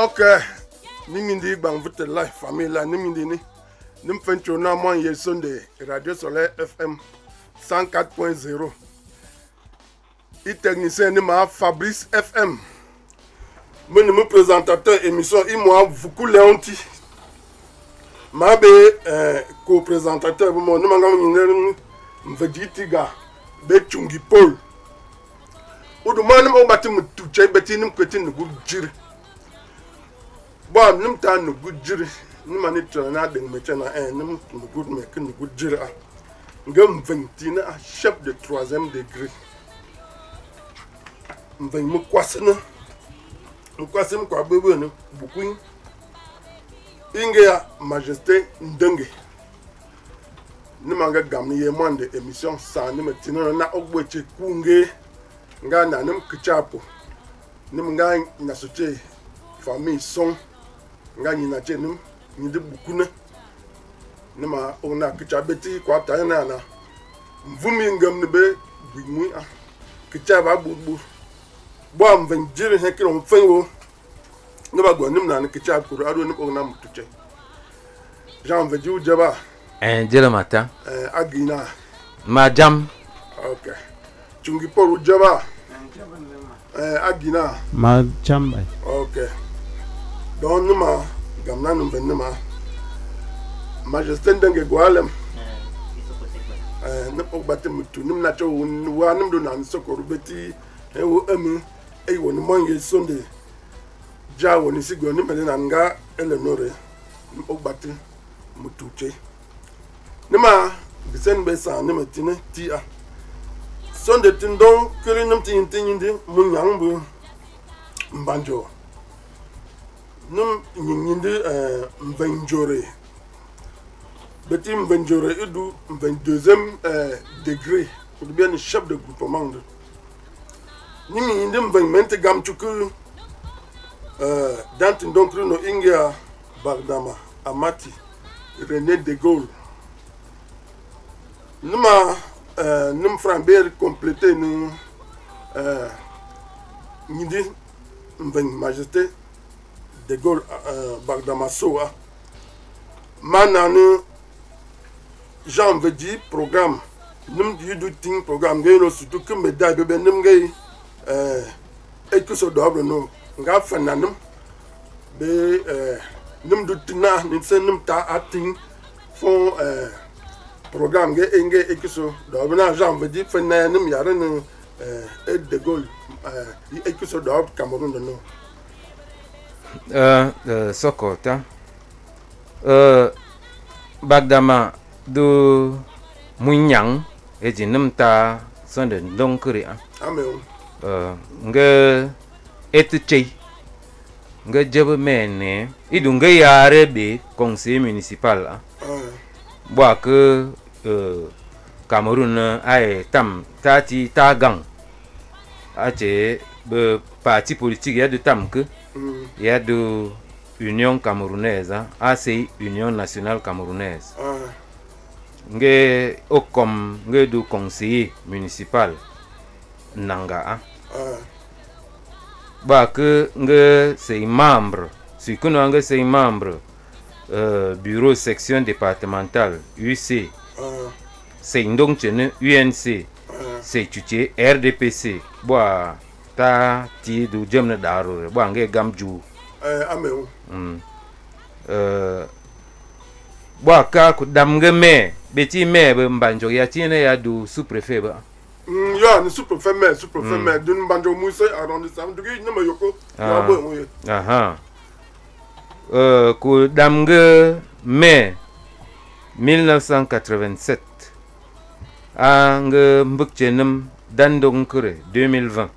Ok, nimindi bang vite life famille nimindi ni nim fencho na mon ye Sunday Radio Soleil FM 104.0 i technicien ni ma Fabrice FM mon présentateur émission i moi Vuku Leonti ma be co-présentateur mo no manga ngene mvejitiga be chungi Paul udu manum o bati mutuche beti nim kwetin nugu jiri bon nim ta nugu jiri nim ani trana de metena nim nugu me kin nugu jiri a ngam 20 na chef de 3e degré mven mu kwasena mu kwasim kwa bebe no bukun inge ya majesté ndenge nimanga gamni ye monde émission sa ni metina na ogboche kunge nga na nim kichapo nim nga nyasoche famille son nga nyina che nim nyide bukuna nima ona kichabeti kwa tayana na mvumi ngam ne be bimu a kichaba bubu bo am venjire he kiro mfenwo ngaba gwa nim na kichaba kuru ado nim ona mutuche Jean veju jaba jere mata agina majam okay chungi poru jaba agina ma chamba okay don numa gamna num benuma majesté ndenge gwalem ne po batem mutu nim na cho wa nim do na sokoro beti e wo ami e wo ni monye Sunday ja wo ni sigo ni mele na nga Eleonore ne po batem mutu che nima bisen be sa ne metine ti a Sunday tindon kiri nim tin ndi munyang bu mbanjo num nyindi mvenjore beti mvenjore edu 22e degré ou bien chef de groupement nimi nyindi mvenmente gamchuku dantin donc no ingia Bardama Amati René de Gaulle numa num framber complété nu nyindi mven majesté de Gaulle Bardama Soa mananu Jean Vedi programme num du ting programme ngelo surtout que médaille bebe num ngay et que so doble no nga fananum be num du tina ni sen num ta ating font programme ge enge et que so doble na Jean Vedi fananum yare no et de Gaulle et que so doble Cameroun no sokota Bardama do munyang ejinum ta sonde donkuri a amen nga etche nga jebe mene idunga yare be conseil municipal a bwa que Cameroun ay tam tati tagang ache be parti politique ya de tam que il y a de Union camerounaise, ACI, Union nationale camerounaise. Nge okom nge du conseiller municipal nanga. Ba que nge c'est membre, si que nous nge c'est membre bureau section départementale UC. C'est donc tenu UNC. C'est tué RDPC. Ba ta ti du jemne daro bo nge gamju amen bo ka ku damge me beti me be mbanjo ya tine ya du sous préfet ba ya ni sous préfet me dun mbanjo musa arrondissement du ni ma yoko ya bo mo aha ku damge me 1987 ang mbukchenum dandong kure 2020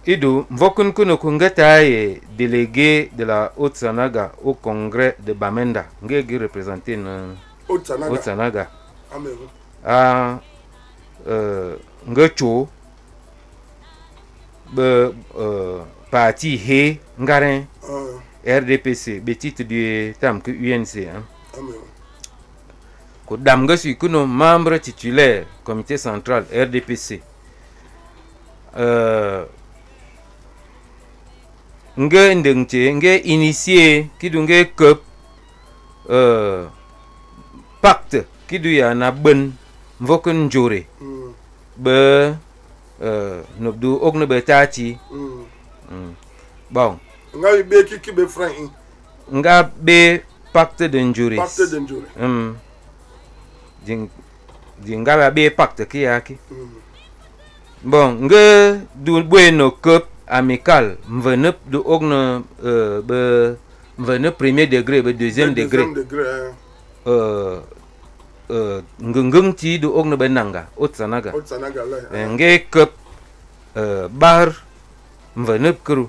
Idu Mvokun Kuno Kungeta est délégué de la Haute-Sanaga au congrès de Bamenda. Ngegi représenté na Haute-Sanaga. Amen. Ngacho be parti he ngarin RDPC be titre du tam que UNC hein. Amen. Ko damga su kuno membre titulaire comité central RDPC. nge ndengche nge initié kidu nge kep pacte kidu ya na ben mvoken njore be nobdu okne be tachi bon nga be ki be franc nga be pacte de njore nga be pacte ki yaki bon nge du bueno kep amical mvenep du okne be mvenep premier degré be deuxième degré ngeng ti du okne be nanga otsanaga nge kep bar mvenep kru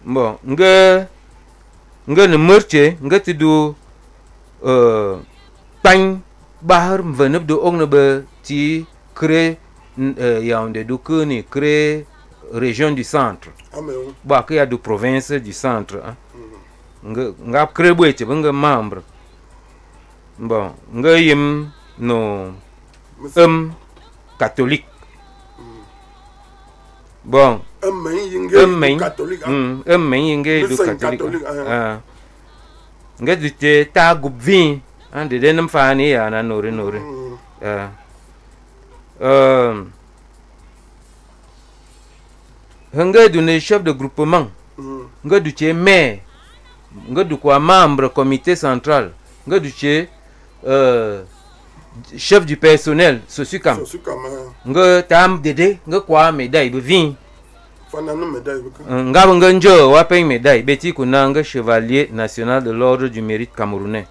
bon nge ne merche nge ti du tang bar mvenep du okne be ti créer Yaoundé du Kuni créer région du centre. Bah qu'il y a de province du centre. Nga créer boîte nga membre. Bon, nga yim no catholique. Bon, catholique. Du catholique. Nga du te ta groupe vin, hein de denam fani ya na nore. Nga du ne chef de groupement nga du che maire nga du quoi membre comité central nga du che chef du personnel sosukam nga tam dede nga kwa médaille be vin nga njo wa pe médaille beti kuna nga chevalier national de l'ordre du mérite camerounais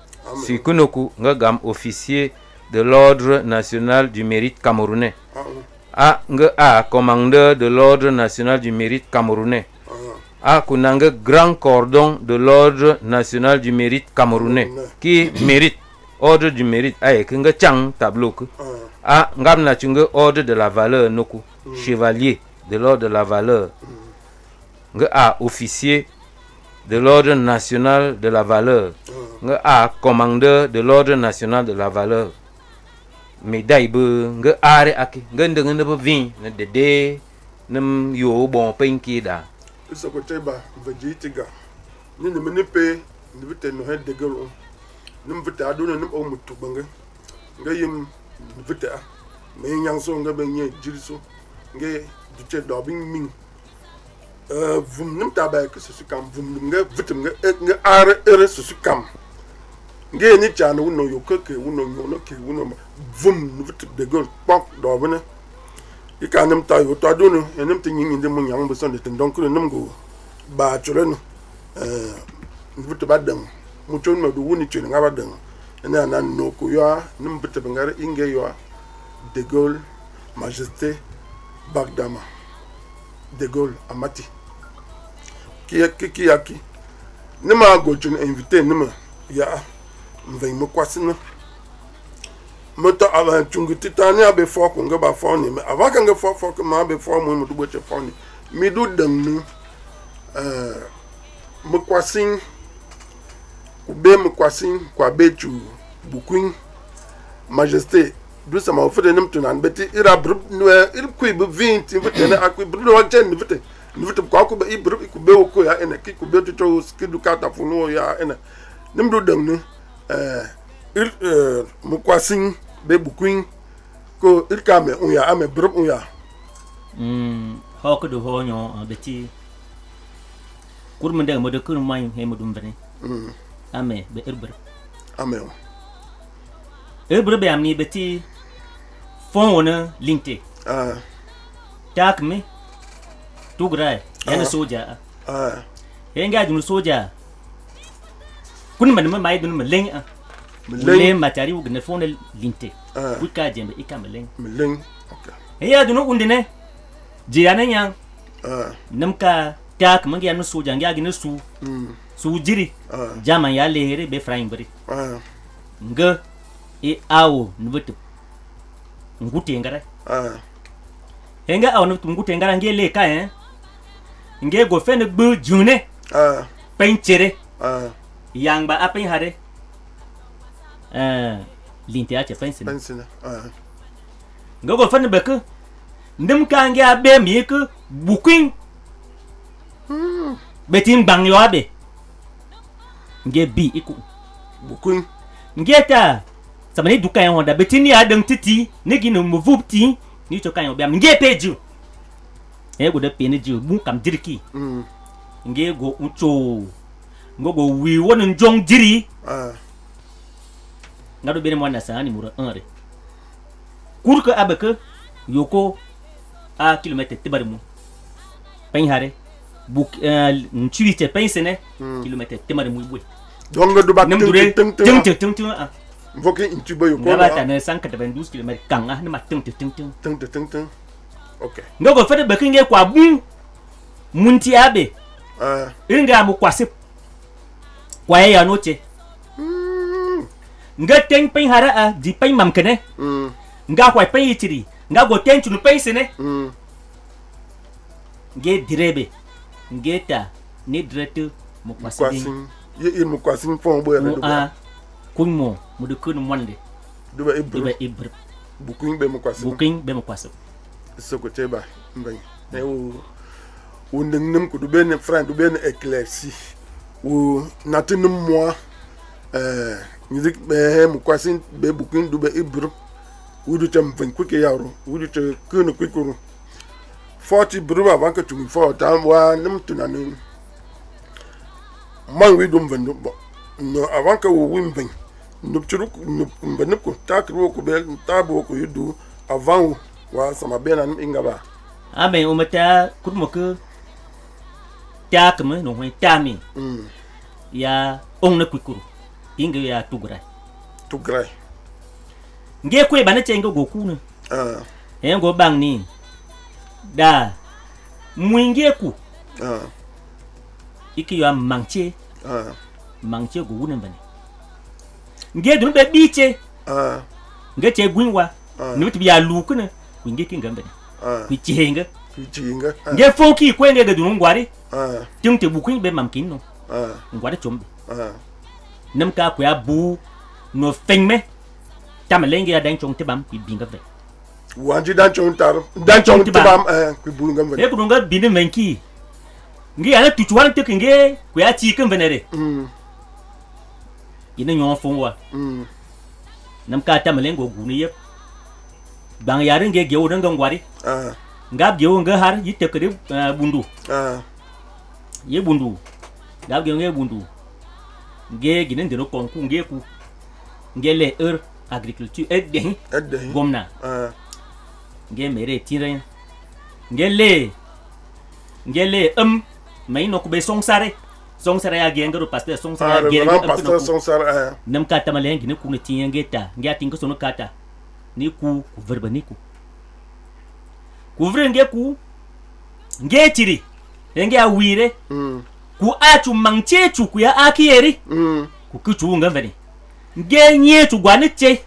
si kunoku nga gam officier de l'ordre national du mérite camerounais nga commandeur de l'ordre national du mérite camerounais kunanga grand cordon de l'ordre national du mérite camerounais qui mérite ordre du mérite nga chang tableau ngam na chunga ordre de la valeur noku chevalier de l'ordre de la valeur nga officier de l'ordre national de la valeur nga commandeur de l'ordre national de la valeur médaille be nga are aki nga ndeng na ba vin na dede nam yo bon penki da so ko teba vejitiga ni ne menipe ni vite no head de gelo nim vite aduna nim o mutu banga nga yim vite me nyang so nga be nye jiriso nga du che do bin min vum nim taba ke su kam vum nga vite nga are ere su kam nga ni chana wono yokoke wono nyono ke wono vum vite de gol pok do bene ikanem tayo to adunu enem tinyin inde mun yang beson de donc nem go ba chuleno vite badam muchon ma du woni chene ngaba dan ena nan no ko ya nem vite bengare inge yo de Gaulle majesté bagdama de Gaulle amati ki nema go chun invité nema ya mvei mo kwasina moto ava chungu titani abe fo ko ngaba fo ni me ava kan ga fo ko ma be fo mo du boche fo ni mi du dang nu mo kwasin ku be mo kwasin kwa bechu bukwin majesté du sama ofede nim tunan beti ira brub no il ku be 20 vite na akui brub no chen vite kwa ku be brub ku be ko ya ene ki ku be to skidu kata funo ya ene nim du dang nu mu kwasin be bukwin ko irkame unya ame brub unya hoko do honyo beti kurmende mo de kun may he mo dum bene ame be irbre be amni beti fon wona linte tak me tugrai yana soja henga dum soja kun man mai dun meleng meleng matari u gna fon linte wika jembe ikameleng okay ya dun undine jiana nyang namka tak mangi anu soja ngi agina su jiri jama ya lehere be frain bari nga awo nbutu nguti ngara henga awo nbutu nguti ngara ngi le ka nge go fen gbu june penchere yang ba apen hare linte ache pensina nga go fen be ku ndim ka ngi abe mi ku bukwin betin bang yo abe nge bi iku Bukun. nge ta samani duka yon da betin ya dang titi ne gi no mvup ti ni to kan yo biam nge peju e go da pe ne ji bu kam dirki nge go ucho ngogo wi won njong diri ngado bene mo na sa ni mura 1 re kur ko abeke yoko a kilomètre tibari mu pen hare buk nchuite pen sene kilomètre tibari mu bwe donc do ba ting voke intuba yoko ngaba ta ne 192 km kan ah ne ma ting okay ngogo fede beke nge kwa bu munti abe inga mu kwase kwa ya noche nga teng pen hare a di pen mam kene nga kwa pen yitiri nga go tenchu no pen sene nge direbe nge ta ni direte mu kwase ye mu kwase fon bo do a kunmo mu de kun monde do ba ibr bukun be mu kwase sokote ba mbay ne wo ndengnem ko do ben friend do ben éclairci wo natinum moi musique be mu kwase be bukun do be ibr wudu tam fen kuke yaro wudu te kuno kukuru 40 bruba wanka tumi 4 tam wa nim tunanin man wi dum vendo no avanka wo wimben nup churu nup mbenko takro ko be tabo ko yudu avant wa sama bena ingaba abe o mata kurmo ko takme no hoy tami ya onna kukuru inga ya tugrai nge kwe bana chenga goku ne ngo bang ni da mwinge ku iki yo mangche go wunen bane nge dun be biche nge che gwinwa ni biya luku ne kwinge kinga bane kwichenga nge foki kwenge ga dun ngwari tingte bukun be mamkin no ngwari chombe nam ka ku ya bu no fengme tamalenge ya dan chong tibam ku binga ve wanji dan chong tibam ku bunga ve e ku dunga bini menki ngi ana tuchuan te kinge ku ya chi kan venere ina nyon fonwa nam ka tamalengo guni yep bang yare nge gewo dan ngwari ngab gewo nga har yitte kede bundu ye bundu ngab gewo nge bundu nge ginen dino konku nge ku nge le agriculture edden gomna nge mere tire ngele mai no kube songsare ya gengaro pasteur songsare ya gengaro nam kata malengi ne kuna tiengeta nge atinga sono kata ni ku verba ni ku vre nge ku nge tiri nge awire ku achu mangchechu ku ya akieri ku kuchu ngavani nge nye tu gwane che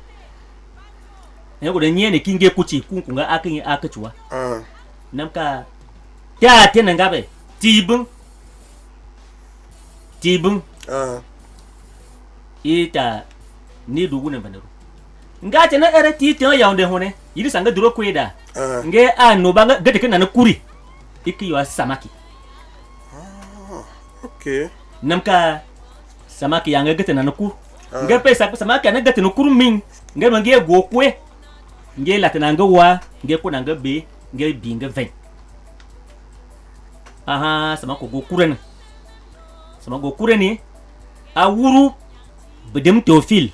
ngo de nye ne kinge kuchi kunga akin akachwa namka ta tena ngabe tibung ita ni dugu ne banero ngate na era ti te ya onde hone yiri sanga duro kweda nge no banga gade kana na kuri iki yo samaki okay namka samaki yanga gate na ku nge pesa samaki na gate no kuru min nge mangi go kwe nge latana nga wa nge ko nanga be nge binga ven sama ko go kurene a wuru bedem teofil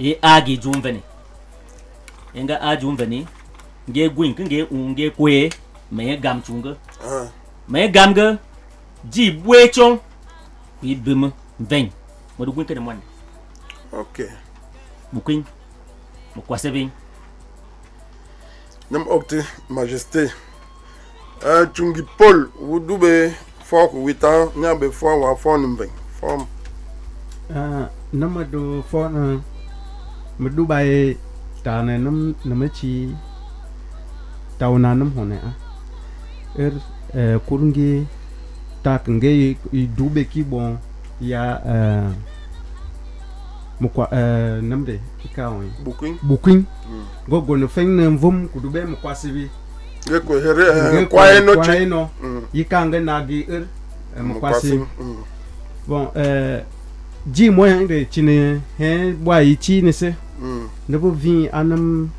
e agi jumvene enga a jumvene nge gwin nge kwe me gam chunga me gamga ji bwechon ku bim ven mo du gwin kene mon okay bukin mo kwase bin nam okte majesté chungi Paul wudube fok wita nyabe fo wa fo numben form namadu fo na mdubai tane nam namachi tauna nam hone kurungi tak nge dube ki bon ya mukwa namde ikawe bukin gogo no feng na mvum kudube mukwasibi Geko here kwae no chi. no. Yikanga nagi mkwasi. Bon ji mo de chine he bwa yichi ne se. Ne bo vin anam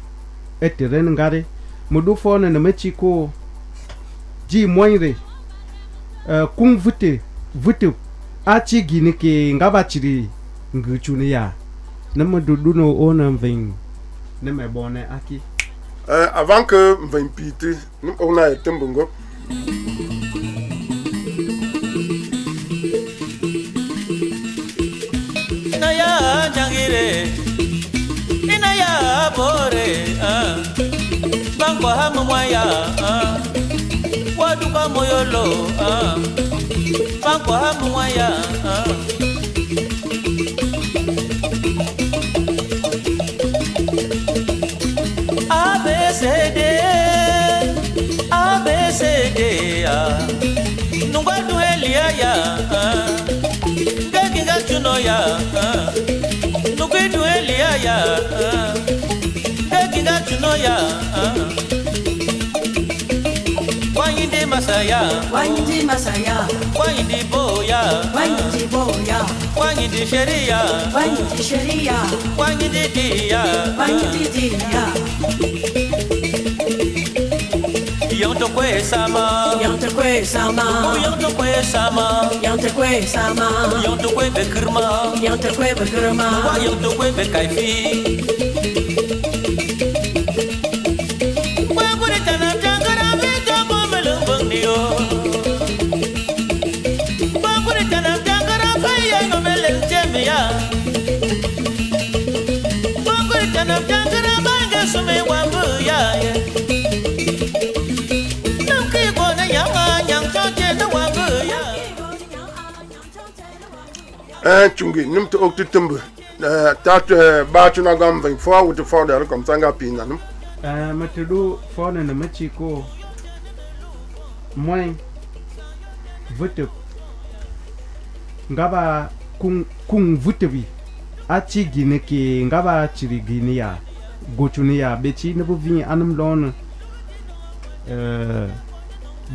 eteren ngare. Mudu fona na mechiko ji moire kung vute achi gini ke ngaba chiri nguchuni ya nama dudu no ona ving ne me bone aki avant que ving piti nim ona etembungo ina ya jangire ina ya bore bangwa hamu mwaya waduka moyolo bangwa hamu mwaya ABCD nungwa duhelia ya gaginga chuno ya nungwa duhelia ya gaginga chuno ya wanyindi masaya wanyindi boya wanyindi sheria wanyindi dia Yonto kwe sama Yonto kwe bekurma Yonto kwe bekaifi Wagure tana tangara vita bomelung niyo Wagure tana tangara faya no meleng jemia Wagure tana tangara banga sume wambu ya chungi nim to okti tumbu tat ba chuna gam ving fo with for der kom sanga pina nim matudu fona na machiko moy vutu ngaba kung vutubi achi gine ke ngaba chiri gine ya gochuni ya bechi ne bu vi anum lon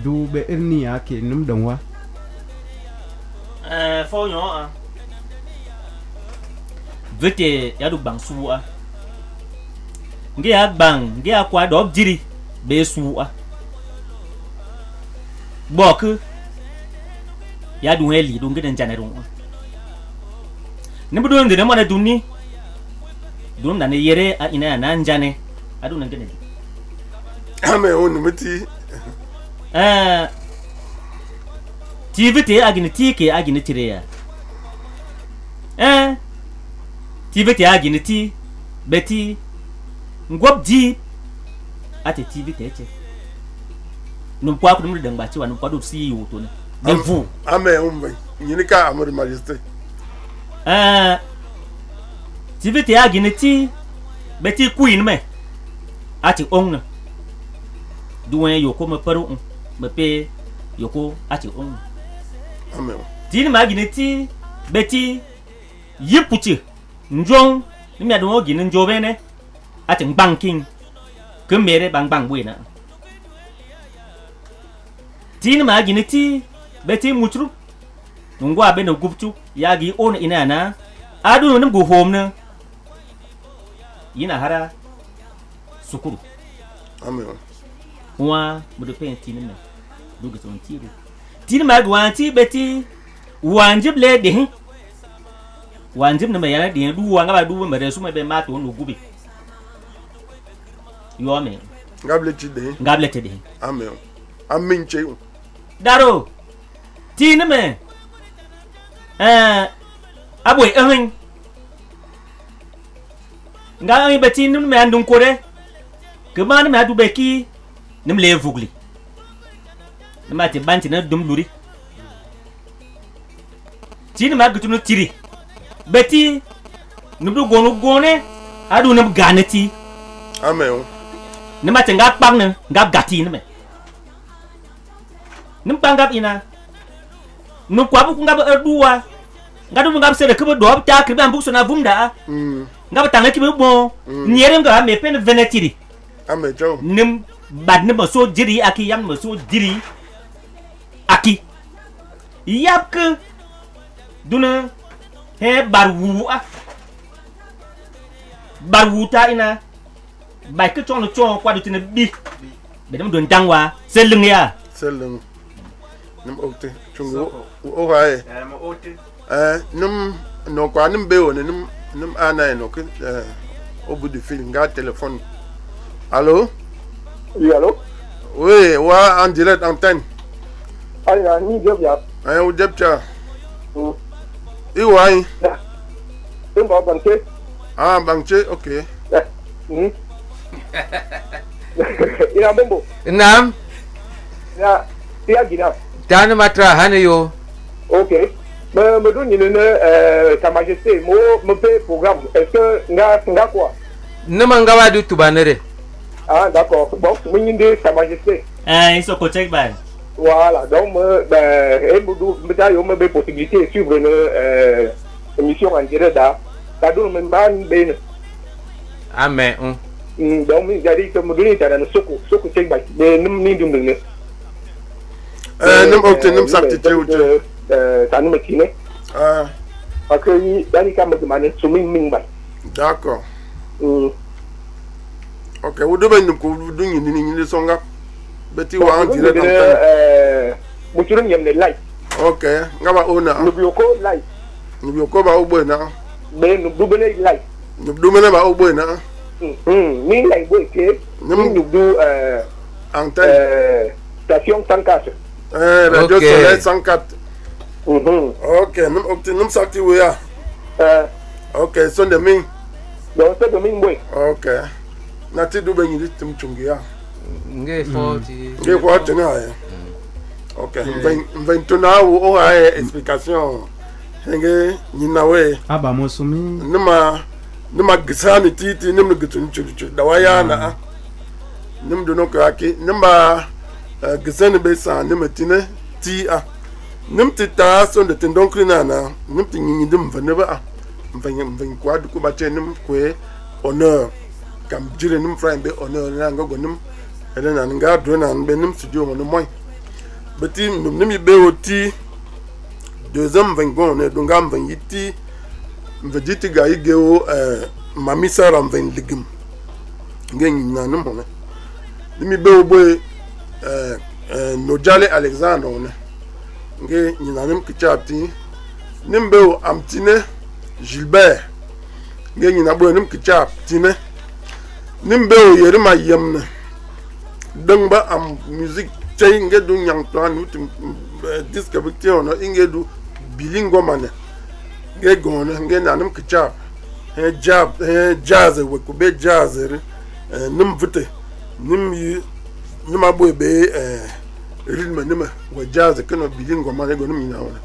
du be erni ya ke num donwa fo nyo vete ya du bang suwa nge ya bang nge ya kwa dob jiri be suwa bok ya du heli du ngeden janero ne budo ndene mo na dunni dum na ne yere a ina na njane adu na ngeden ame on meti tivete agini tike agini tireya tivete agini ti beti ngop ji ate tivete eche num kwa ku dum de ngba chi wa num kwa do si yoto ne devu ame on nyini ka amori majesté tivete agini ti beti queen me ate ong duwen yoko me paru me pe yoko ate ong amen tini magini ti beti yiputi njong nimi adon ogini njovene ati banking kemere bang buena tini magini ti beti mutru ngwa be no guptu yagi on inana adu no go home na yina hara sukuru amen wa mudo pen tini me dugu ton tiru tini magwanti beti wanjib le de wanjib na mayana de du wanga ba du mere suma be mato no gubi yo me ngable te de amen amin che daro tini me aboy ehn nga beti nim me andun kore ke man me adu beki nim le vugli mati banti na dum luri tini ma gutu no tiri beti nubu gone adu num ganati amen ne mati nga pang ne nga gati ne me nim pangap ina nu kwa bu nga duwa nga du nga sere ke do ta kribe ambu so na vumda nga tanga ki bo nyere nga me pen venetiri amen jo nim bad ne so jiri aki yam mo so jiri aki yap ke duna he barwu ta ina bai ke chong cho kwa du tin bi be dam don tangwa selung ya selung num okte chungu o hae mo ote num no kwa num be woni num ana no ke au bout du fil nga téléphone. Allô? Oui, allô? Oui, wa en direct antenne. Allez, ni job ya. Ou job cha. Iwai. Tem ba banque. Ah, banque, OK. Ina bombo. Naam. Ya, dia gina. Tanu matra hanayo. OK. Me donne Sa Majesté, me fait programme. Est-ce que nga quoi? Nemanga wadu tubanere. Ah, d'accord. Bon, me Sa Majesté. Il se contacte ba. Voilà, donc me possibilité de suivre une émission en direct là. Ça donne même pas une benne. Amen. Donc me dit que me donne dans soko check ba. Mais ni dum ne. Num okte num sakti ou ça nous me ah parce que il quand me demander suming ba. D'accord. OK, vous devez nous donner ni songa. Beti wa en direct antenne. Muturum yem ne live. OK, ngaba ona. Nubioko live. Nubioko ba ogbo na. Be nububene live. Nubumene ba ogbo na. Ni live boy ke. Ni du antenne. Station 104. Radio OK. Soleil 104. OK, num sakti we ya. OK, so de min. Donc c'est domaine boy. OK. Na ti du benyi tim chungi ya. Nge 40. Nge kwa tena ya. OK, mven tuna o ha explication. Nge nyina we. aba mo sumi Nima gisani titi nim gitun chuchu da waya na. Nim do no ka ki nimba gisani be sa nim tine ti a. Nim tita so de tindon krina na. Nim tinyi dim vane ba. Mven kwa du ko ba che nim kwe honor kam jire nim friend be honor na ngogo nim ele na nga do na be nim studio mo moy beti nim be oti deuxième vengon ne do ngam ven yiti mvediti ga ige o mami sara ven ligim ngen na nim mo nim be o boy no jale alexander ne nge nyina nim kichati nim be o amtine Gilbert nge nyina boy nim kichap tine nimbe o yerima yemne dangba am music chay nge du nyang plan utim disque victor no inge du bilingo mane nge gona nge nanum kichap jazz we ko be jazz nim vite nim aboy be rythme nim we jazz keno bilingo mane go nim nyawona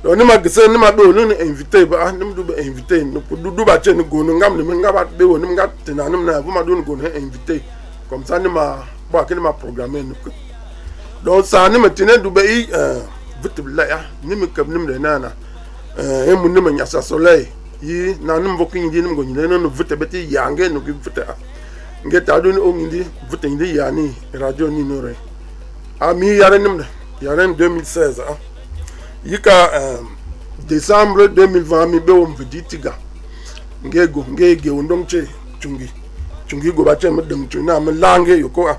do nima gese nima be onu invité ba nim du be invité no du ba che ni go no ngam ni ngaba be woni nga tina nim na buma do go no invité comme ça nima ba ke nima programmer no donc ça nima tina du be vite bla ya nimi kab nim de nana emu nima nyasa soleil yi na nim voki ndi nim go nyine no vite beti yange no gi vite nge ta do ni o ndi vite ndi ya ni radio ni no re ami yare nim de yare 2016 yika décembre 2020 mi be won viditiga ngege wondongche chungi go bache medem chuna me lange yoko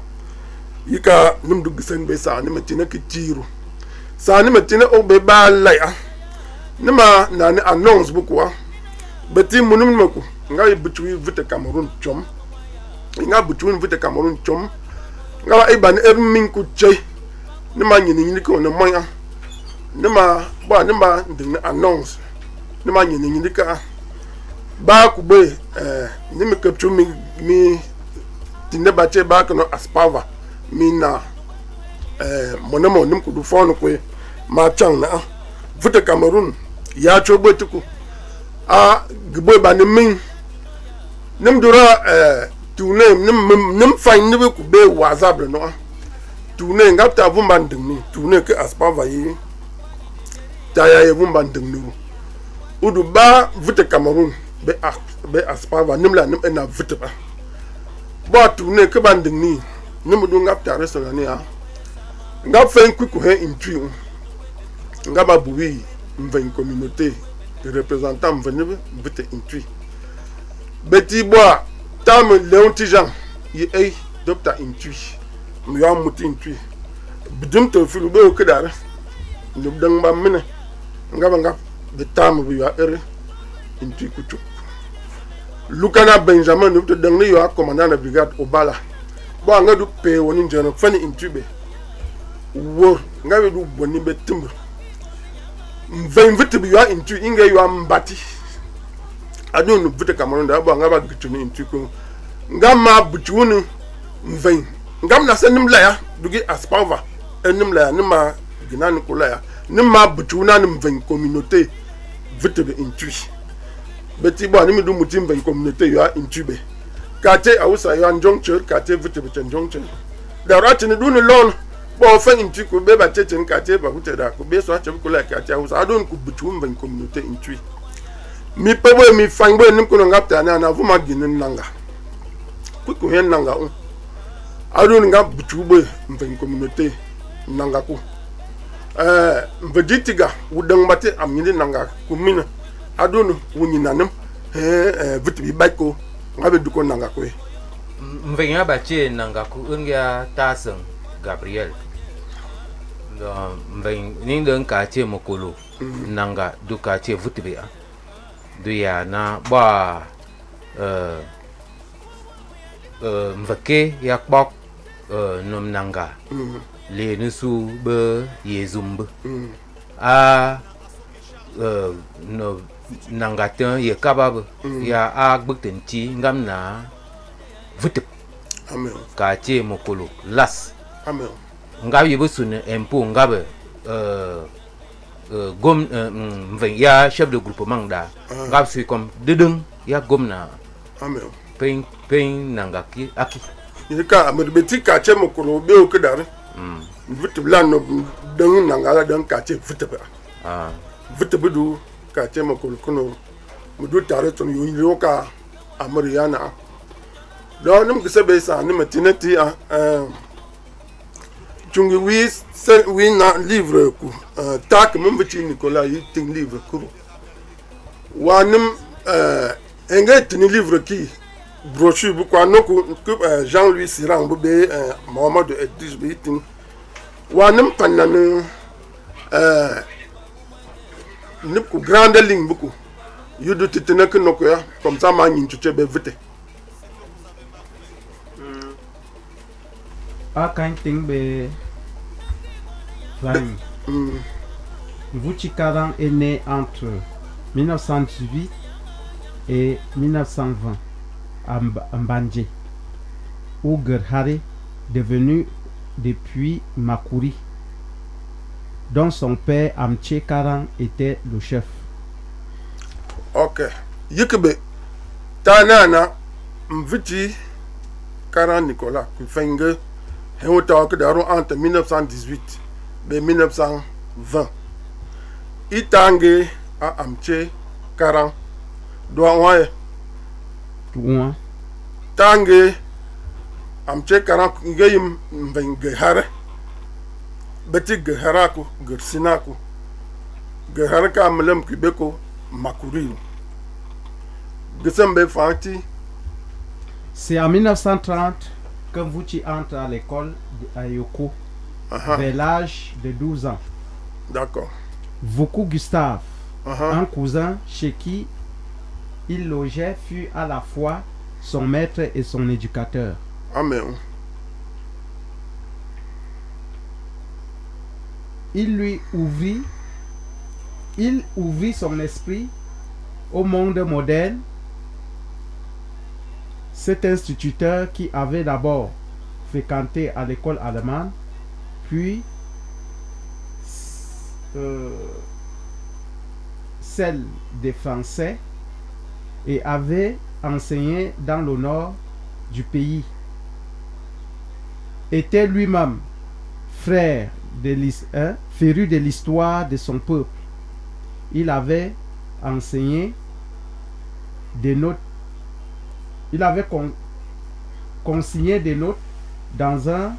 yika nimdu gisen be sa ni metina kitiru sa ni metina o be ba la nima na ni announce bukwa beti munum mako ngai bitwi vite Cameroon chom nga bitwi vite Cameroon chom nga iban ermin ku che nima nyini ko na moya nima ndin announce nima nyini ka ba ku be nimi kapchu mi tinde bache ba kono aspava mi na monamo nim ku du fonu ko ma chang na vite Cameroon ya chobo tuku gbo ba ni min nim dura tu name nim fain ni ku be whatsapp no tu ne ngapta vumba ndin ni tu ne ke aspava yi taya ye vumba ndin ni udu ba vite Cameroon be aspava nim la nim na vite ba tu ne ke bandin ni ne me do ngap tare so ni a ngap fait ku he intui ngap ba buwi mven communauté représentant mven vite intui beti boa tam leon tijan yi ei docteur intui mi ya muti intui bidum to filu be o kedare no dang ba mine ngap de tam bi ya ere intui kuchu Lukana Benjamin nous te donne le commandant de la brigade au bala. Bon, on a du pays on est jeune, fan intubé. Wo, on a du boni betumbe. Vingt vite bi ya intu inga yo ambati. Adu no vite Cameroun da bon ngaba gituni intu ko. Ngama buchunu vingt. Ngam na senim la ya dugi aspava. Enim la ya nima gina nikola ya. Nima buchuna nim vingt communauté vite be intu. Beti bo animi du mutim ben communauté yo intube quartier awusa yo anjoncture quartier vite be anjoncture da rati ni du ni lon bo fa intu ko be ba chechen quartier ba hute da ko be so ache ko la quartier awusa adon ku butu ben communauté intui mi pe bo mi fangbo nim ko ngapta na vuma ginin nanga ku hen nanga on adon ngap butu bo ben communauté nanga ko mveditiga wudang mate amini nanga ku mina adonu wunyi nanem vite bi bako ngabe duko nanga ko mvenga bache nanga ku unga taseng Gabriel do mven ning den ka che mokolo nanga du ka che vite bi a du ya na ba mvake ya bok nom nanga le nusu be yezumbe a no nangatan ye kabab ya agbukten ti ngamna vutip amen ka che mokolo las amen ngab ye busun empo ngabe gom mven ya chef de groupement da ngab su comme dedeng ya gomna amen pen nangaki aki ka amer beti ka che mokolo be o kedare vutip la no deng nangala deng ka che vutip vutip du ka che mokolo kono mudu tare ton yo ka amariana do nim gese be sa ni matinati chungi wi na livre ku tak mum viti Nicolas yi ting livre ku wa nim engait ni livre ki brochure bu kwa no ku Jean-Louis Siran bu be Mohamed Edris be ting wa nim panana nip ku grande ligne beaucoup yudu titena que noko ya comme ça ma nyin tuche be vite a kan ting be flying Vuchi Karan est né entre 1918 et 1920 à Mbandje, où Gerhare, devenu depuis Makuri, dont son père Amche Karan était le chef. Ok. Yikebe, Tanana, Mviti Karan Nicolas, qui fait une entre 1918 et 1920. Itange à Amche Karan, doit Touan. Tange Amche Karan, Ngayim Mvengehare. Beti Geharako, Gersinako, Geharaka Melem Kibeko, Makuri. Décembre Fanti. C'est en 1930 que Vuchi entre à l'école à Yoko, vers l'âge de 12 ans. D'accord. Vuku Gustave, un cousin chez qui il logeait, fut à la fois son maître et son éducateur. Amen. Il ouvrit son esprit au monde moderne. Cet instituteur qui avait d'abord fréquenté à l'école allemande, puis celle des Français, et avait enseigné dans le nord du pays, était lui-même frère féru de l'histoire de son peuple. Il avait enseigné des notes. Il avait consigné des notes dans un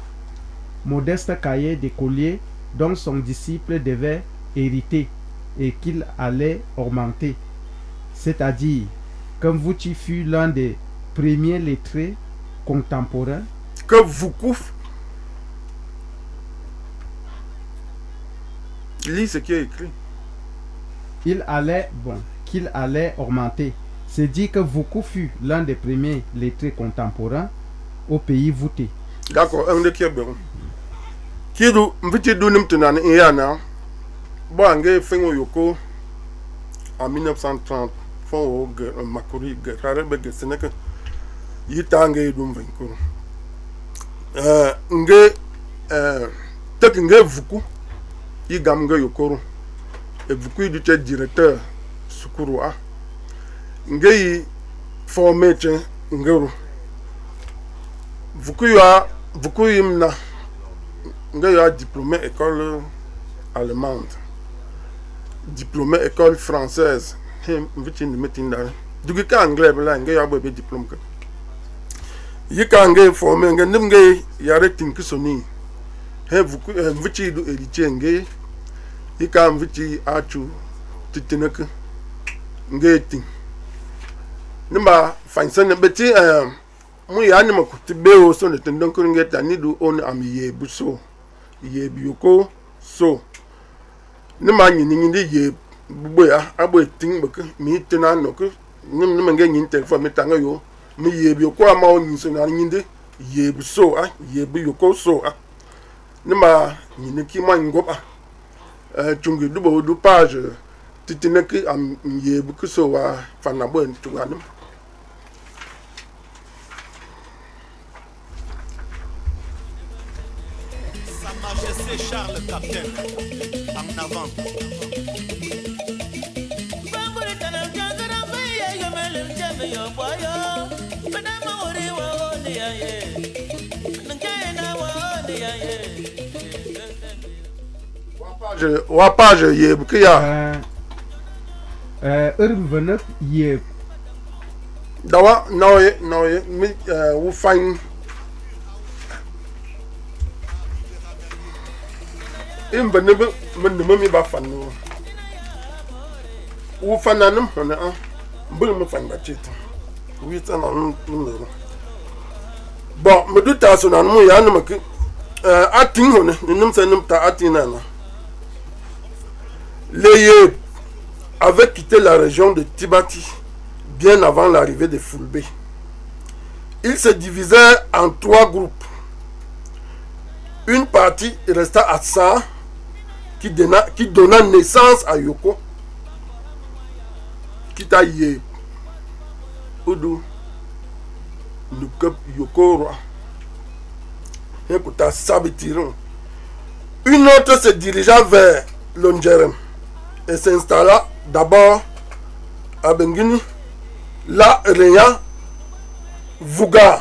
modeste cahier d'écolier dont son disciple devait hériter et qu'il allait augmenter. C'est-à-dire, comme Vucci fut l'un des premiers lettrés contemporains, que Vuku lis ce qui est écrit. Qu'il allait augmenter. C'est dit que Vuku fut l'un des premiers lettrés contemporains au pays voûté. D'accord, un de qui est bon. Qui do mviti do nimtunan iyana boange fengo yoko en 1930 fon makuri rare bege seneke yitange dum venkuru nge tek nge Vuku yigam nge yokoro et Vuku yi du directeur sukuru a nge yi formé che ngero Vuku yimna nge ya diplômé école allemande, diplômé école française, mviti ni metinda dugi ka anglais bela nge ya bobe diplôme ka yika nge formé nge nimge yare tinkisoni he Vuku mviti du héritier nge yika mviti achu titineke nge tin nimba fansen beti mu ya ni makuti beo so ne tendon nge tani du on amiye buso ye bioko so ne ma nyini ye bugbo ya agbo tin beke mi tena no ke nim nge nyin telefon mi tanga yo mi ye bioko ama onyin so na nyinde ye buso ye bioko so ne ma nyini ki ma ngoba chungi du page titineki am ye buku so wa fanabo ntuganum. Majesté Charles Capitaine, en avant. Wapage ye bukia. Venek ye. Dawa noye mi wu fine. Imbe nebe men mi ba fanu wu fananum hona mbul mu fan ba cheta wi tsana num bon me duta so nan mu ya no mak atin hona nim sanum ta atina na les avaient quitté la région de Tibati bien avant l'arrivée des Fulbe. Ils se divisaient en 3 groupes. Une partie resta à Sa qui donna naissance à Yoko, qui t'a yé Odu Nukep Yoko Roi. Écoute, Sabitiron. Une autre se dirigea vers Longerem et s'installa d'abord à Bengini, là régnant Vuga,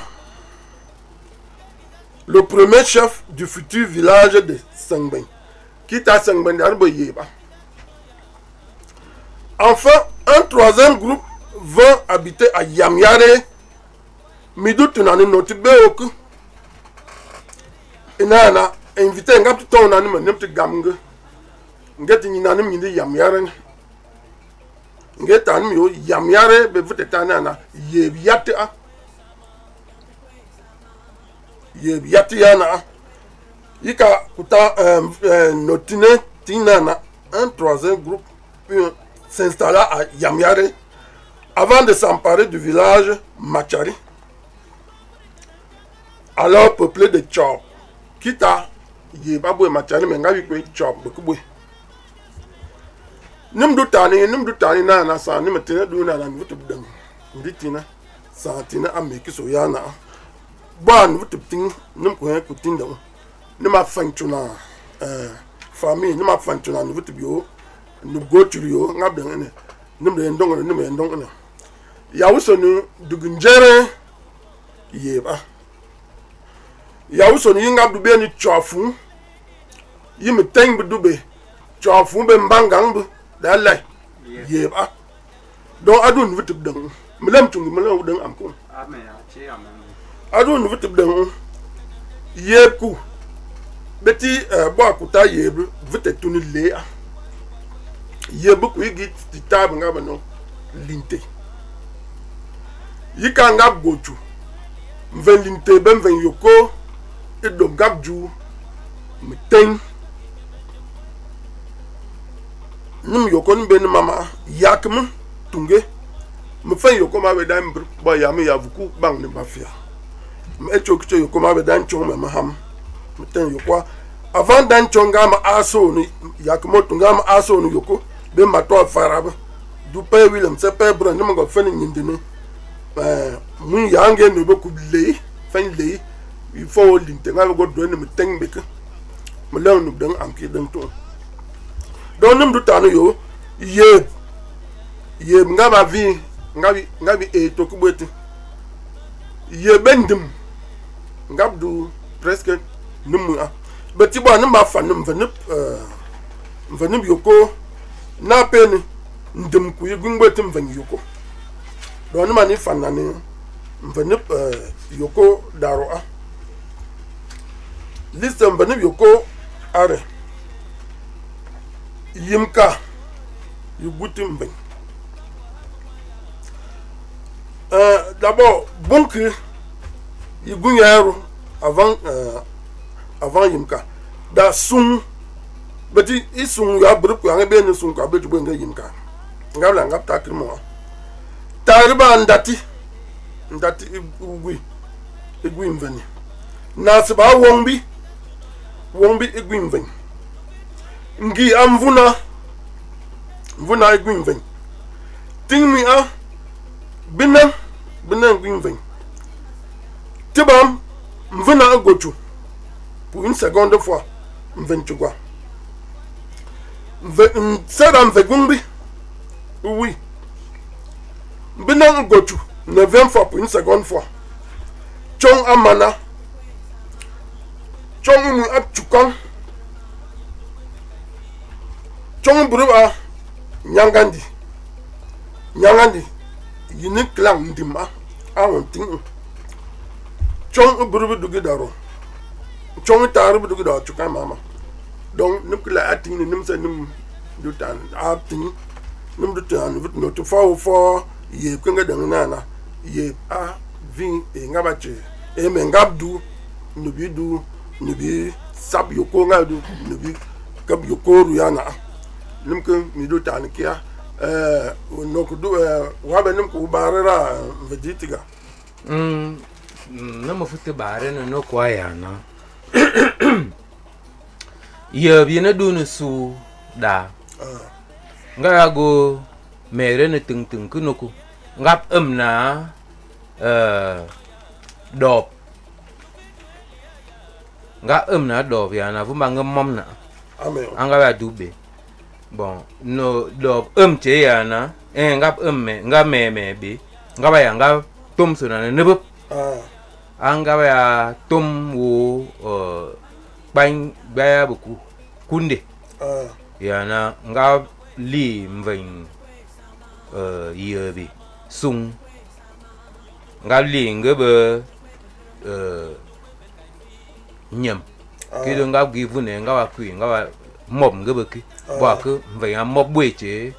le premier chef du futur village de Sangben. Quitte à Sangben d'Arboyeba. Enfin, un 3e groupe vint habiter à Yamyare, Midou Tunani Notibeoku. Et Nana, invité un gars tout le temps, on a un gamge. Ngeti nyina nim nyindi Yamyare. Ngeta nim yo Yamyare be vuteta na yebiyate a. Yebiyate yana. Yika kuta notine tinana un 3e groupe puis s'installa à Yamyare avant de s'emparer du village Machari, alors peuplé de Tchop. Kita Yebabwe Machari mengawi kwe Tchop bekubwe. Nimdu tani na sa nimetina du na vutu bdang nditina sa tina ameki so yana ban vutu tin nim ko ku tinda nima fanchuna famille nima fanchuna vutu bio nu goturio ngabdan ne nimde ndongo ne ya wusonu dugunjere yeba ya wusonu yingabdu be ni chofu yimi teng bdube chofu be mbangang bu dalai yeba donc adun vutub dang melam tungi melam dang am ko amen ya ci amen adun vutub dang yeku beti bo akuta yebu vite tuni le yebu ku igi titab ngaba no linte yika ngab gochu mven linte ben ven yoko edo gabju mten nim yoko nbe ni mama yakm tunge me fen yoko ma be dan bo ya me ya vuku bang ni mafia me chokcho yoko ma be dan chong me maham mten yoko avant dan chonga ma aso ni yakmo tunga ma aso ni yoko be mato faraba du pe William se pe bro ni mo fen nyindini mun yange no be ku le fen le il faut l'intégrale go do ni mten beka mo law nu dan am ki dan to don nim du tanu yo ye ngaba vi ngabi e to ku beti ye bendim ngabdu presque numu a beti bo ni ma fa nim vanim yoko na peni ndim ku yigun betim van yoko don ma ni fa na ni vanim yoko daro a listem vanim yoko are yimka yugutim ben d'abord bunki yigunyaru avant yimka da sun beti isun ya bruku ya be ni sun ka betu benga yimka ngabla ngapta krimo tariba ndati igwi mveni na siba wongbi igwi mveni ngi amvuna igwi mveni tingmi a bina igwi mveni tibam mvuna gochu pour une seconde fois mvenchugwa sera mvegumbi oui bina gochu 9e fois pour une seconde fois chong amana chong mu apchukan chong bruba nyangandi yini klang ndima awon ting chong bruba dugidaro chong taru dugi da chukan mama donc nim kla ating nim sa nim dutan ating nim dutan vit no to fo ye kunga dangana ye a vin e ngabache e me ngabdu nubi sab yoko ngadu nubi kab yoko ruyana nim kun mi dutan kia no ku du wa be nim ku barara vegetiga namo futte bare no kwa yana ye biena dunu su da nga go mere ne ting kunoku ngap na dop nga na dop ya na vumba ngom na amen anga ba dube bon no dop che ya na ngap me nga me bi nga ba ya nga tum su na ne bup anga ba ya tum wo bang ba buku kunde ya na nga li mven yebi sung nga li ngebe nyam ki do nga gi vune nga wa kwi nga wa mob ngebe ki ba ko mven a mob bweche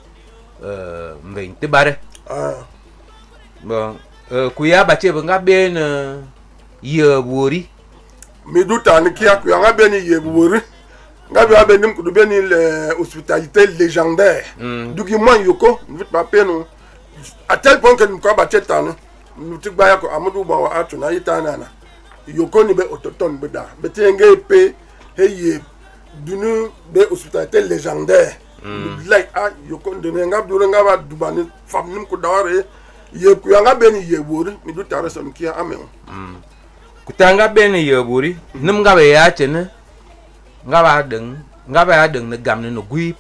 mven te bare bon ku ya ba che nga ben ye wori mi duta ni kia ku nga ben ye wori nga bi abenim ku ben le hospitalité légendaire dugi man yoko vite pas peno à tel point que nous ko ba chetana nous ti gba ya ko amudu ba wa atu na yitana na yoko ni be autochtone be da be tenge pe heye dunu be hospitalité légendaire like yoko ndene nga bi nga ba dubani fam nim ku daware ye ku nga ben ye wori mi duta reson kia amen kutanga ben ye wori nim nga be ya chene nga ba deng ne gamne no gui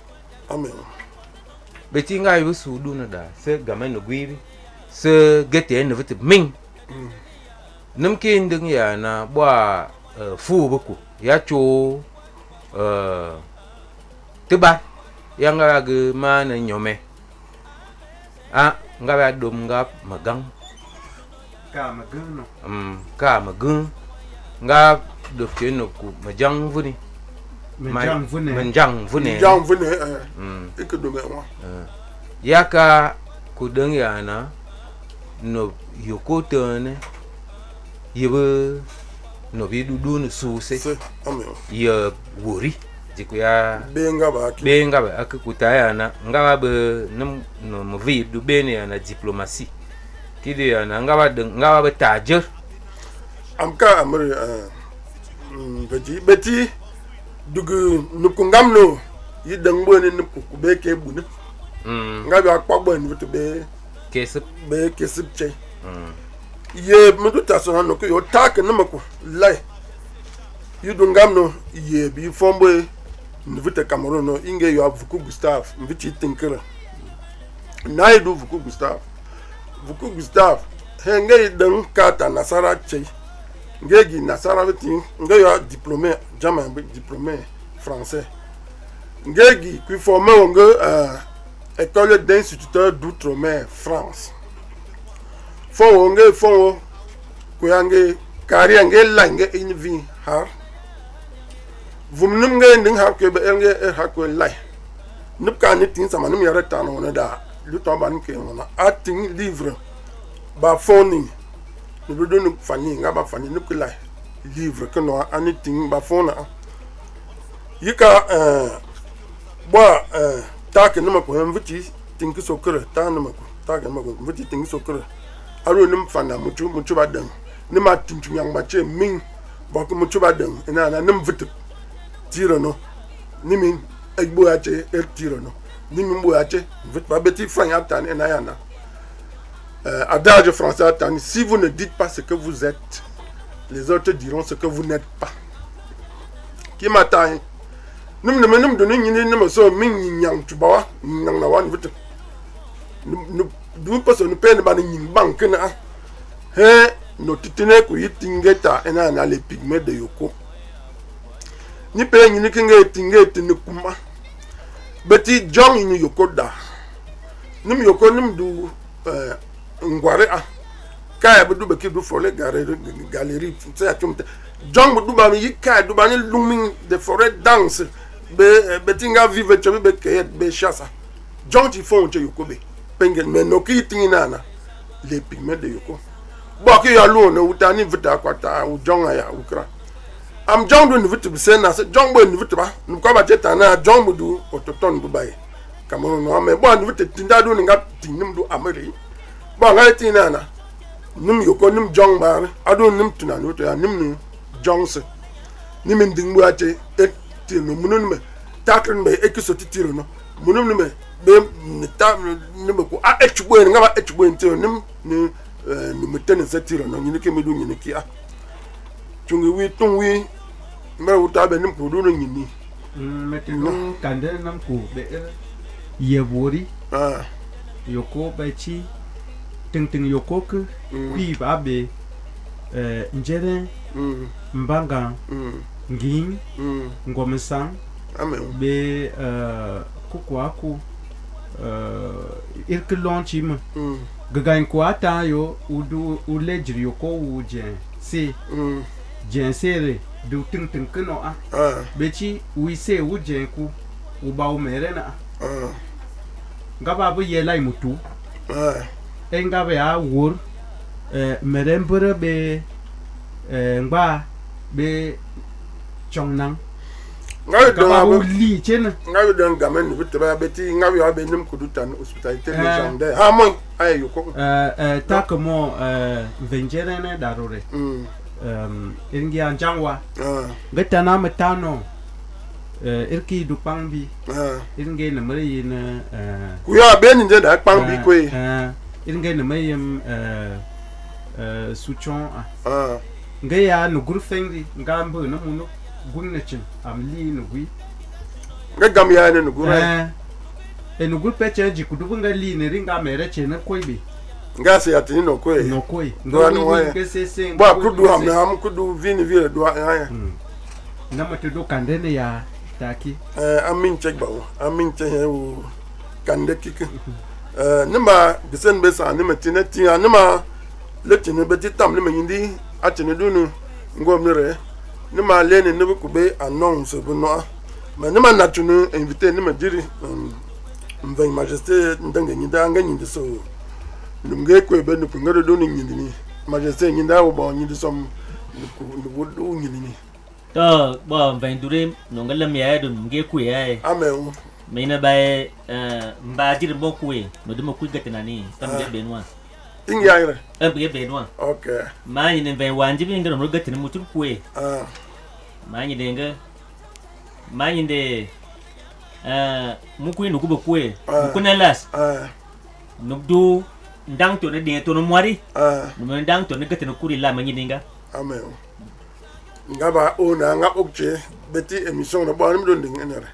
amen beti nga yu su du na da se gamen no gui se gete ne vit ming nim ki nding ya na bwa fu buku ya cho tiba ya nga ge ma na nyome nga ba dum nga magang ka magun ka magun nga do ke no ku majang vuni Menjang vune. menjang vune jang vune ike do me wa yaka ku deng ya na no yokoto ne yebe no bi du no su se se ame ye wori jiku ya benga ba ki be nga ba akukuta ya na nga ba be no mo vi du bene ya na diplomatie kide ya na nga ba tajer amka amri beti dugu nukungam no yidang bo ni nuku be ke bu ne nga bi akpa bo ni to be kese kesip che ye mudu ta so no ko yo tak na mako lai yidungam no ye bi fombo ni vite Cameroon no inge yo Vuku Gustave mviti tinkira na idu Vuku Gustave henge dan kata nasara che ngegi nasara viti nge yo diplômé jamais diplômé français ngegi qui formé onge école d'instituteur d'outre-mer France fo onge fo ko yange kari nge lange in vi har vumnum nge nding har ke be nge har ko lai nup ka ni tin sama num yara tan wona da lu to ban ke wona ating livre ba foni ni do nu fani nga ba fani nup lai livre que no anything ba fona yika ta ke numa ko mviti tinki sokere ta numa ko ta ke numa ko mviti tinki sokere aro num fana muchu ba dan numa tintu yang ba che min ba ko muchu ba dan ina na num viti tiro no nimi egbo ache tiro no nimi mbo ache viti ba beti fanya tan ina yana adage français tan si vous ne dites pas ce que vous êtes les autres diront ce que vous n'êtes pas qui m'attend num do num so min nyang tubawa nang na wan vite du paso no pen ba ni bank na he no titine ku yitingeta ena na le pigment de yoko ni pe ni kinga tingete ni kuma beti jong ni yoko da num yoko num du ngware kaya bu du beki du fole galerie c'est atumte jong bu du ba mi kaya du ba ni lumin de forêt danse betinga vive chobi be kayet be chassa jonti fon che yokobe pengen men no ki tinina les pigments de yoko bo ki ya lu no utani vita kwata u jonga ya ukra am jongu ni vitu bisena se jongbo ni vitu ba nuko ba cheta na jongbu du ototon dubai Cameroon no me bo ni vitu tinda du nga tinim du ameri bo nga tinana num yoko num jongba adu num tunanu to ya num jongse ni min dingbu ache tiro no munun me takrin me ekiso tiro no munun me be ta ne me ko a etchbo nga ba etchbo tiro nim ni no metene sa tiro no nyine ke medu nyine ki a chungi wi tun wi me uta be nim ko do no nyini metino kande nam ko be yebori yoko ba chi ting yoko ku kwi ba be njere mbanga ngin ngomsan be kukwaku irkelonchim gagan kwata yo udu ulejri yoko ujen se jensere du ting keno a bechi wise ujen ku uba umerena ngaba bu yelai mutu engabe a wur merembere be ngba be chongnang ngayo li chen ngayo don gamen vitba beti ngayo be nim kudutan hospitalité légendaire ha mon ay yoko takmo vengerene darore irngi anjangwa betana metano irki du pangbi irngi na mari na kuya be ni da pangbi ko irngi na mayem suchon ngaya no gurfengi ngambo no muno gunnechin amli no gui ngam ya ne no gura no gurpe chenji kudubu ngali ne ringa mere chena koibe ngase ya tini no koi ngani wa ba kudu am kudu vini vile do aya na matudo kandene ya taki amin check ba amin che he o kande kike nima disen be sa nima tinati nima letine beti tam nima yindi atine dunu ngom nere ne ma lene ne ko be annonce bu no mais ne ma natunu invité ne ma diri mveng majesté ndanga nyinda anga nyindi so lumge ko be no ngado do ni nyindi ni majesté nyinda wo bo nyindi som no do nyindi ni to bo mveng dure no ngalam ya do nge ku ya amen me na ba mba dir bo ku no de mo ku gatana ni tam de benwa ingyaire be benwa okay ma ni mveng wanji bi ngado no gatana mutul ku ma ni denga ma ni de muku no kubo ku muku na las no do ndang to ne de to no mwari no ndang to ne gatana kuri la ma ni denga amen ngaba ona nga okche beti emission na bo do nding enere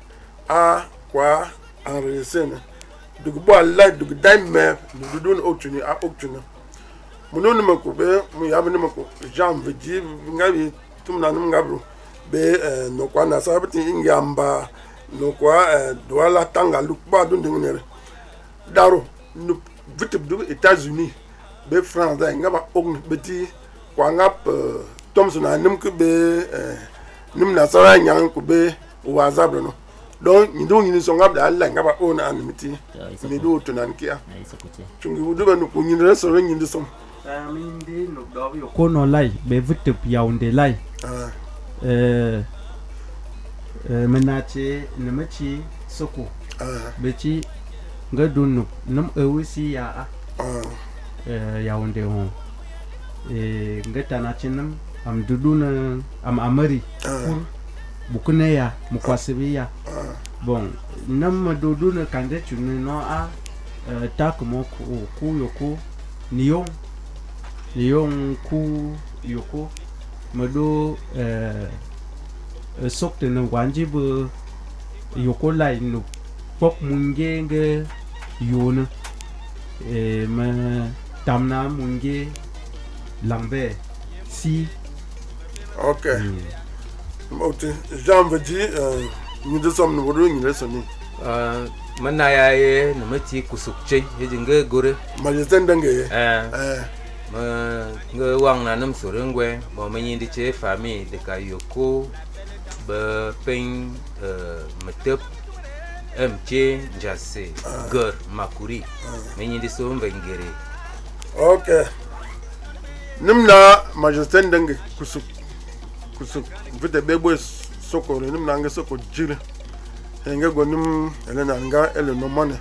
kwa enregistrer dugu bo la dugu daime dugu don okchuni okchuna muno ne mako be mu yabe ne mako jam veji ngabi tumna num ngabro be no kwa na sabati ingamba no kwa douala tanga lukba do nding enere daro no vitib du États-Unis be France da ngaba okni beti kwa ngap Thomson a nim be nim na sara nyang ko be wa zabro no donc ni do ni so ngab da Allah ngaba ona animiti ni do to nan kia chungi wudu ba no ko ni re so re ni so min di no do yo ko no lai be vutup yaunde lai menache nemachi soko be chi ngadunu nam ewisi ya yaunde ho ngata na chinam am duduna am amari pour bukune ya mukwasibi ya bon nam duduna kande chunu no a tak mo ku yoko niyon ku yoko mado sokte na wanji bu yoko lai no pok mungenge yona ma tamna munge lambe si okay mauti Jean veji ni de som no wodo ni lesoni mana ya ye no mati kusukche hejinga gore majesté ndange ma nga wang na nam sorengwe bo menyi di che famille de kayoko ba pen metep mche jase gor makuri menyi di so mbengere okay nimna majesté ndange kusuk vite bebo soko nimna nga soko jire nga go nim elena nga ele no mane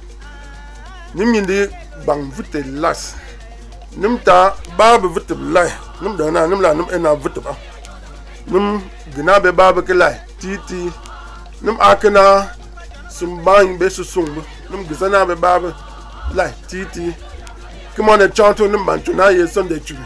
nimindi bang vite las nimta babu vite lai nimda na nimla nim ena vite ba nim gina be babu ke lai titi nim akana sumbang be susumbu nim gisana be babu lai titi come on a chanto nim bantu na ye Sunday churi